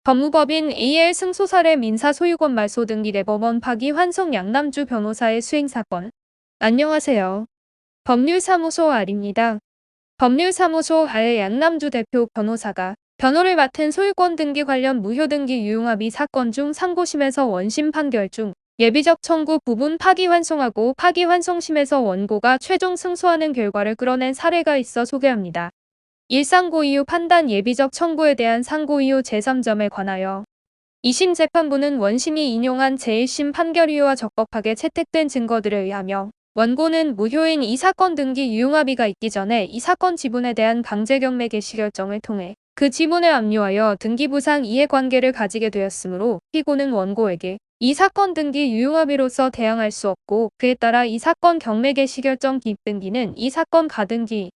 법무법인 AL 승소사례 민사소유권 말소 등기 대법원 파기환송 양남주 변호사의 수행사건. 안녕하세요. 법률사무소 R입니다. 법률사무소 R의 양남주 대표 변호사가 변호를 맡은 소유권 등기 관련 무효등기 유용합의 사건 중 상고심에서 원심 판결 중 예비적 청구 부분 파기환송하고 파기환송심에서 원고가 최종 승소하는 결과를 끌어낸 사례가 있어 소개합니다. 1. 상고 이유 판단 예비적 청구에 대한 상고 이유 제3점에 관하여 2심 재판부는 원심이 인용한 제1심 판결 이유와 적법하게 채택된 증거들에 의하며 원고는 무효인 이 사건 등기 유용합의가 있기 전에 이 사건 지분에 대한 강제경매 개시 결정을 통해 그 지분을 압류하여 등기부상 이해관계를 가지게 되었으므로 피고는 원고에게 이 사건 등기 유용합의로서 대항할 수 없고 그에 따라 이 사건 경매 개시 결정 기입 등기는 이 사건 가등기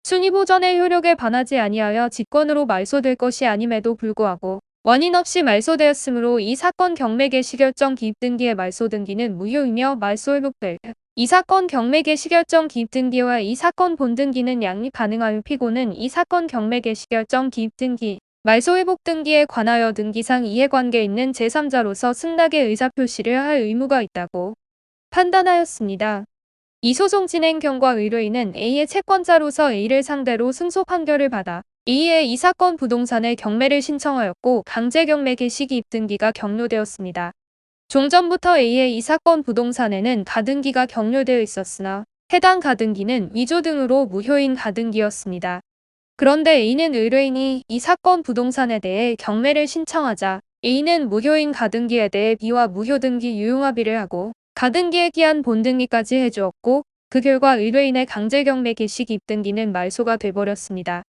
순위보전의 효력에 반하지 아니하여 직권으로 말소될 것이 아님에도 불구하고 원인 없이 말소되었으므로 이 사건 경매 개시 결정 기입 등기의 말소 등기는 무효이며 말소 회복될 이 사건 경매 개시 결정 기입 등기와 이 사건 본등기는 양립 가능하여 피고는 이 사건 경매 개시 결정 기입 등기 말소 회복 등기에 관하여 등기상 이해관계 있는 제3자로서 승낙의 의사표시를 할 의무가 있다고 판단하였습니다. 이 소송 진행 경과 의뢰인은 A의 채권자로서 A를 상대로 승소 판결을 받아 A의 이 사건 부동산의 경매를 신청하였고 강제경매 개시 기입 등기가 격려되었습니다. 종전부터 A의 이 사건 부동산에는 가등기가 격려되어 있었으나 해당 가등기는 위조 등으로 무효인 가등기였습니다. 그런데 A는 의뢰인이 이 사건 부동산에 대해 경매를 신청하자 A는 무효인 가등기에 대해 B와 무효등기 유용합의를 하고 가등기에 기한 본등기까지 해주었고 그 결과 의뢰인의 강제경매 개시 기입 등기는 말소가 돼버렸습니다.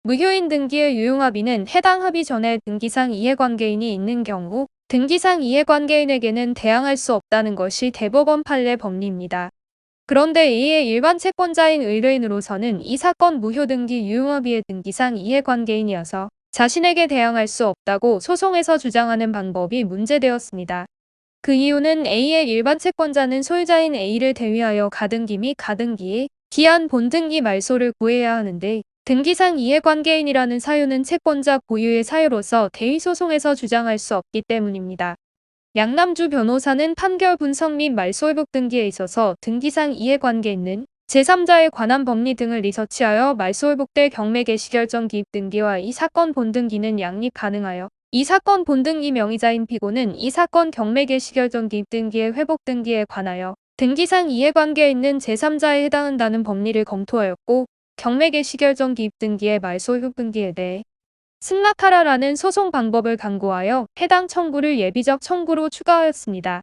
무효인 등기의 유용합의는 해당 합의 전에 등기상 이해관계인이 있는 경우 등기상 이해관계인에게는 대항할 수 없다는 것이 대법원 판례 법리입니다. 그런데 A의 일반 채권자인 의뢰인으로서는 이 사건 무효등기 유용합의의 등기상 이해관계인이어서 자신에게 대항할 수 없다고 소송에서 주장하는 방법이 문제되었습니다. 그 이유는 A의 일반 채권자는 소유자인 A를 대위하여 가등기 및 가등기에 기한 본등기 말소를 구해야 하는데 등기상 이해관계인이라는 사유는 채권자 고유의 사유로서 대위소송에서 주장할 수 없기 때문입니다. 양남주 변호사는 판결 분석 및 말소 회복 등기에 있어서 등기상 이해관계 있는 제3자에 관한 법리 등을 리서치하여 말소 회복될 경매 개시 결정 기입 등기와 이 사건 본등기는 양립 가능하여 이 사건 본등기 명의자인 피고는 이 사건 경매 개시 결정 기입 등기의 회복 등기에 관하여 등기상 이해관계에 있는 제3자에 해당한다는 법리를 검토하였고 경매 개시 결정 기입 등기의 말소 회복 등기에 대해 승낙하라라는 소송 방법을 강구하여 해당 청구를 예비적 청구로 추가하였습니다.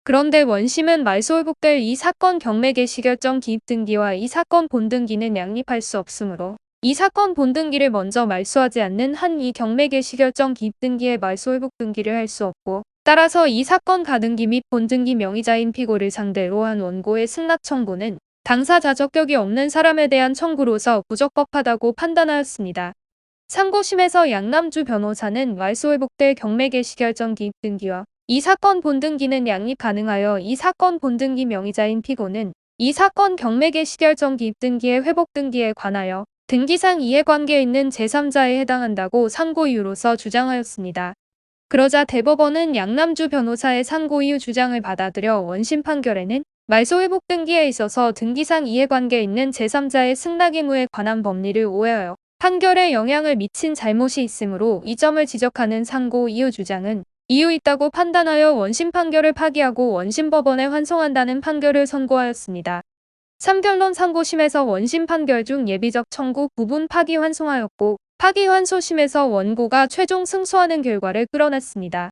그런데 원심은 말소 회복될 이 사건 경매 개시 결정 기입 등기와 이 사건 본등기는 양립할 수 없으므로 이 사건 본등기를 먼저 말소하지 않는 한 이 경매 개시 결정 기입 등기의 말소 회복 등기를 할 수 없고 따라서 이 사건 가등기 및 본등기 명의자인 피고를 상대로 한 원고의 승낙 청구는 당사자 적격이 없는 사람에 대한 청구로서 부적법하다고 판단하였습니다. 상고심에서 양남주 변호사는 말소 회복될 경매 개시 결정 기입 등기와 이 사건 본등기는 양립 가능하여 이 사건 본등기 명의자인 피고는 이 사건 경매 개시 결정 기입 등기의 회복 등기에 관하여 등기상 이해관계에 있는 제3자에 해당한다고 상고 이유로서 주장하였습니다. 그러자 대법원은 양남주 변호사의 상고 이유 주장을 받아들여 원심 판결에는 말소 회복 등기에 있어서 등기상 이해관계에 있는 제3자의 승낙 의무에 관한 법리를 오해하여 판결에 영향을 미친 잘못이 있으므로 이 점을 지적하는 상고 이유 주장은 이유 있다고 판단하여 원심 판결을 파기하고 원심법원에 환송한다는 판결을 선고하였습니다. 3결론 상고심에서 원심 판결 중 예비적 청구 부분 파기환송하였고 파기환소심에서 원고가 최종 승소하는 결과를 끌어냈습니다.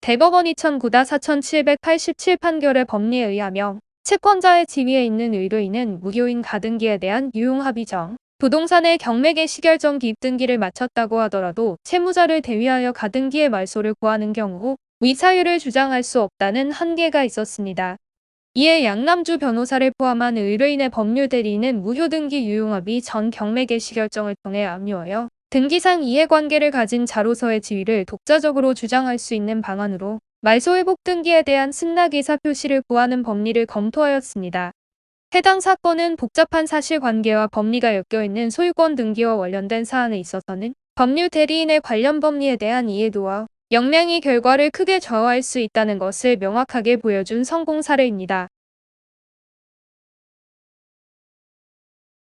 대법원 2009-4787 판결의 법리에 의하며 채권자의 지위에 있는 의뢰인은 무효인 가등기에 대한 유용합의정 부동산의 경매 개시 결정 기입 등기를 마쳤다고 하더라도 채무자를 대위하여 가등기의 말소를 구하는 경우 위 사유를 주장할 수 없다는 한계가 있었습니다. 이에 양남주 변호사를 포함한 의뢰인의 법률 대리인은 무효등기 유용합의 전 경매 개시 결정을 통해 압류하여 등기상 이해관계를 가진 자로서의 지위를 독자적으로 주장할 수 있는 방안으로 말소 회복 등기에 대한 승낙 의사 표시를 구하는 법리를 검토하였습니다. 해당 사건은 복잡한 사실관계와 법리가 엮여있는 소유권 등기와 관련된 사안에 있어서는 법률 대리인의 관련 법리에 대한 이해도와 역량이 결과를 크게 좌우할 수 있다는 것을 명확하게 보여준 성공 사례입니다.